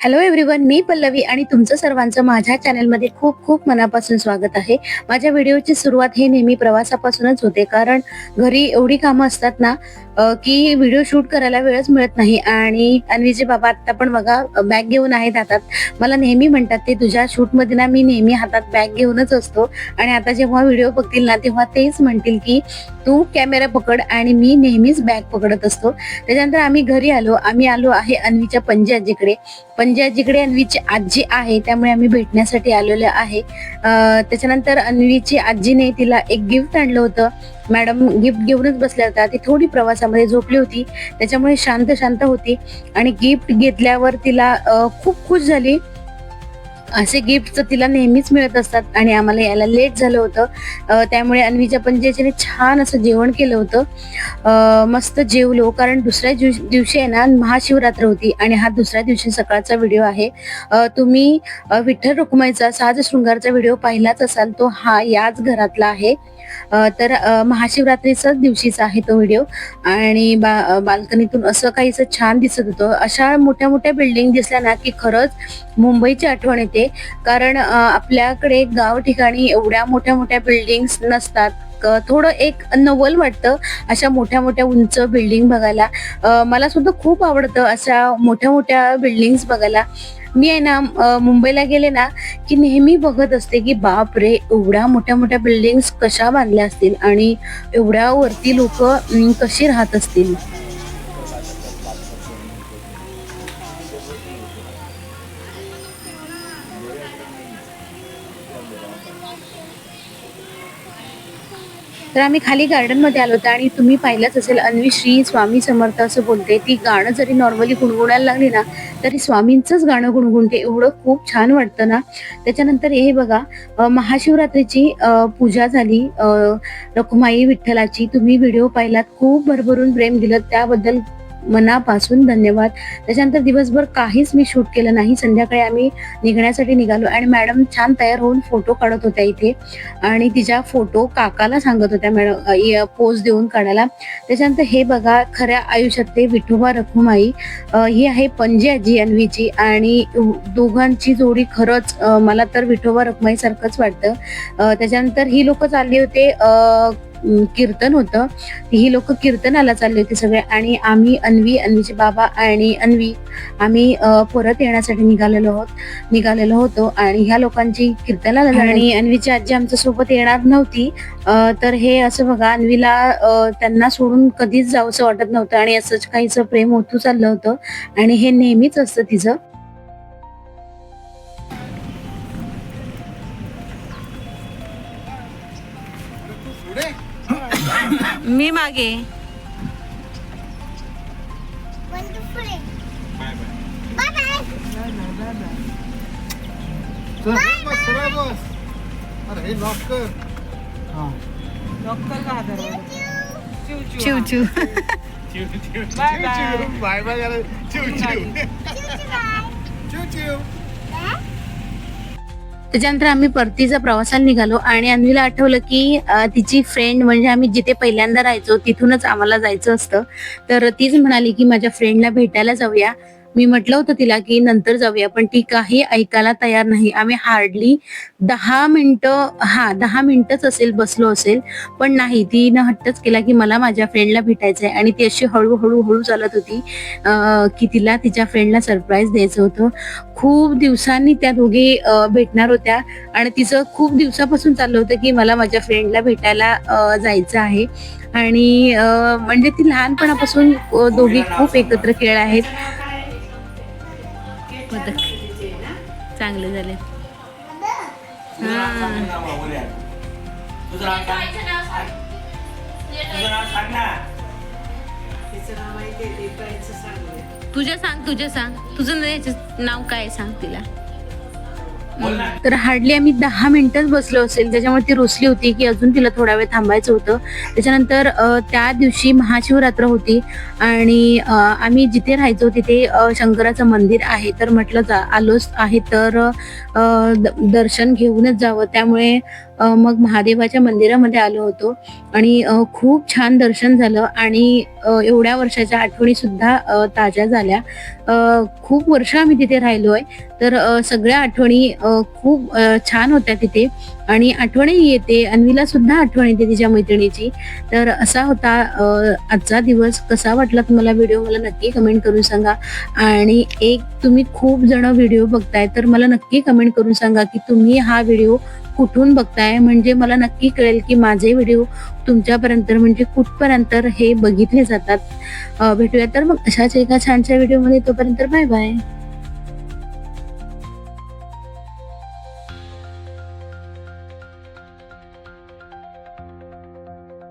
Hello everyone, मी पल्लवी आणि तुमचं सर्वांचं माझ्या चॅनलमध्ये खूप खूप मनापासून स्वागत आहे. माझ्या व्हिडिओची सुरुवात हे नेहमी प्रवासापासूनच होते, कारण घरी एवढी कामं असतात ना की व्हिडिओ शूट करायला वेळच मिळत नाही. आणि अन्वीचे बाबा आता पण बघा बॅग घेऊन आहेत हातात. मला नेहमी म्हणतात ते तुझ्या शूटमध्ये ना मी नेहमी हातात बॅग घेऊनच असतो, आणि आता जेव्हा व्हिडिओ बघतील ना तेव्हा तेच म्हणतील की तू कॅमेरा पकड आणि मी नेहमीच बॅग पकडत असतो. त्याच्यानंतर आम्ही आलो आहे अन्वीच्या पणजी आजीकडे. पणजी आजीकडे अन्वीची आजी आहे, त्यामुळे आम्ही भेटण्यासाठी आलेलो आहे. त्याच्यानंतर अन्वीची आजीने तिला एक गिफ्ट आणलं होतं. मॅडम गिफ्ट घेऊनच बसल्या होत्या. ती थोडी प्रवासामध्ये झोपली होती, त्याच्यामुळे शांत शांत होती. आणि गिफ्ट घेतल्यावर तिला खूप खुश झाली. असे गिफ्ट तिला नेहमीच मिळत असतात आणि आम्हाला यायला लेट झालं होतं. त्यामुळे अन्वीच्या पंचायतीने छान असं जेवण केलं होतं. मस्त जेवलो, कारण दुसऱ्या दिवशी आहे ना महाशिवरात्र होती आणि हा दुसऱ्या दिवशी सकाळचा व्हिडिओ आहे. तुम्ही विठ्ठल रुक्माईचा साज शृंगारचा व्हिडिओ पाहिलाच असाल, तो हा याच घरातला आहे. तर महाशिवरात्रीचाच दिवशीचा आहे तो व्हिडिओ. आणि बाल्कनीतून असं काहीच छान दिसत होतं. अशा मोठ्या मोठ्या बिल्डिंग दिसल्या ना की खरंच मुंबईची आठवण येते, कारण आपल्याकडे गाव ठिकाणी एवढ्या मोठ्या मोठ्या बिल्डिंग्स नसतात. थोडं एक नवल वाटतं अशा मोठ्या मोठ्या उंच बिल्डिंग बघायला. मला सुद्धा खूप आवडतं अशा मोठ्या मोठ्या बिल्डिंग्स बघायला. मी आहे ना मुंबईला गेले ना की नेहमी बघत असते की बाप रे, एवढ्या मोठ्या मोठ्या बिल्डिंग्स कशा बांधल्या असतील आणि एवढ्या वरती लोक कशी राहत असतील. तर आम्ही खाली गार्डन मध्ये आलो होतो आणि तुम्ही पाहिलंच असेल, अन्वी श्री स्वामी समर्थ असं बोलते. ती गाणं जरी नॉर्मली गुणगुणायला लागली ना तरी स्वामींचंच गाणं गुणगुणते. एवढं खूप छान वाटतं ना. त्याच्यानंतर हे बघा, महाशिवरात्रीची पूजा झाली, रखुमाई विठ्ठलाची. तुम्ही व्हिडिओ पाहिलात, खूप भरभरून प्रेम दिलं, त्याबद्दल मनापासून धन्यवाद. त्याच्यानंतर दिवसभर काहीच मी शूट केलं नाही. संध्याकाळी आम्ही निघण्यासाठी निघालो आणि मॅडम छान तयार होऊन फोटो काढत होत्या इथे, आणि तिच्या फोटो काकाला सांगत होत्या मॅडम पोज देऊन काढायला. त्याच्यानंतर हे बघा, खऱ्या आयुष्यातले विठोबा रखुमाई. ही आहे पणजी आजी अन्वीची, आणि दोघांची जोडी खरंच मला तर विठोबा रखुमाई सारखंच वाटतं. त्याच्यानंतर ही लोक चालली होते, कीर्तन होतं. ही लोक कीर्तनाला चालले होते सगळे, आणि अन्वीचे बाबा आणि अन्वी आम्ही परत येण्यासाठी निघालेलो होतो. आणि ह्या लोकांची कीर्तनाला आणि अन्वीची आजी आमच्या सोबत येणार नव्हती. तर हे असं बघा, अन्वीला त्यांना सोडून कधीच जावंसं वाटत नव्हतं, आणि असंच काहीच प्रेम ओतू चाललं होतं, आणि हे नेहमीच असतं तिचं. मी मागे. चिव चिव. Bye bye. त्याच्यानंतर आम्ही परतीचा प्रवासाला निघालो, आणि अन्वीला आठवलं की तिची फ्रेंड, म्हणजे आम्ही जिथे पहिल्यांदा राहायचो तिथूनच आम्हाला जायचं असतं. तर तीच म्हणाली की माझ्या फ्रेंडला भेटायला जाऊया. मी म्हटलं होतं तिला की नंतर जाऊया, पण ती काही ऐकायला तयार नाही. आम्ही हार्डली 10 मिनिटच असेल बसलो असेल, पण नाही, तिनं हट्टच केला की मला माझ्या फ्रेंडला भेटायचंय. आणि ती अशी हळू चालत होती की तिला तिच्या फ्रेंडला सरप्राईज द्यायचं होतं. खूप दिवसांनी त्या दोघी भेटणार होत्या, आणि तिचं खूप दिवसापासून चाललं होतं की मला माझ्या फ्रेंडला भेटायला जायचं आहे. आणि म्हणजे ती लहानपणापासून दोघी खूप एकत्र खेळ आहेत. चांगले झाले. तुझं सांग, नाव काय सांग तिला. तर हार्डली आम्ही 10 मिनिटच बसलो असेल, त्याच्यामुळे ती रुसली होती की अजून तिला थोडा वेळ थांबायचं होतं. त्याच्यानंतर त्या दिवशी महाशिवरात्र होती, आणि आम्ही जिथे राहायचो तिथे शंकराचं मंदिर आहे. तर म्हटलं आलोच आहे तर दर्शन घेऊनच जावं. त्यामुळे मग महादेवाच्या मंदिरामध्ये आलो होतो, आणि खूप छान दर्शन झालं, आणि एवढ्या वर्षाच्या आठवणी सुद्धा ताज्या झाल्या. खूप वर्ष आम्ही तिथे राहिलोय. तर सगळ्या आठवणी खूप छान होत्या तिथे आणि आठवणी येते. अन्वीला सुद्धा आठवण येते तिच्या मैत्रिणीची. तर असा होता आजचा दिवस. कसा वाटला तुम्हाला व्हिडिओ मला नक्की कमेंट करून सांगा. आणि एक तुम्ही खूप जण व्हिडिओ बघताय तर मला नक्की कमेंट करून सांगा की तुम्ही हा व्हिडिओ कुठून बघताय, म्हणजे मला नक्की कळेल की माझे व्हिडिओ तुमच्यापर्यंत म्हणजे कुठपर्यंत हे बघितले जातात. भेटूया तर मग अशाच एका छानशा व्हिडिओमध्ये. तोपर्यंत बाय बाय.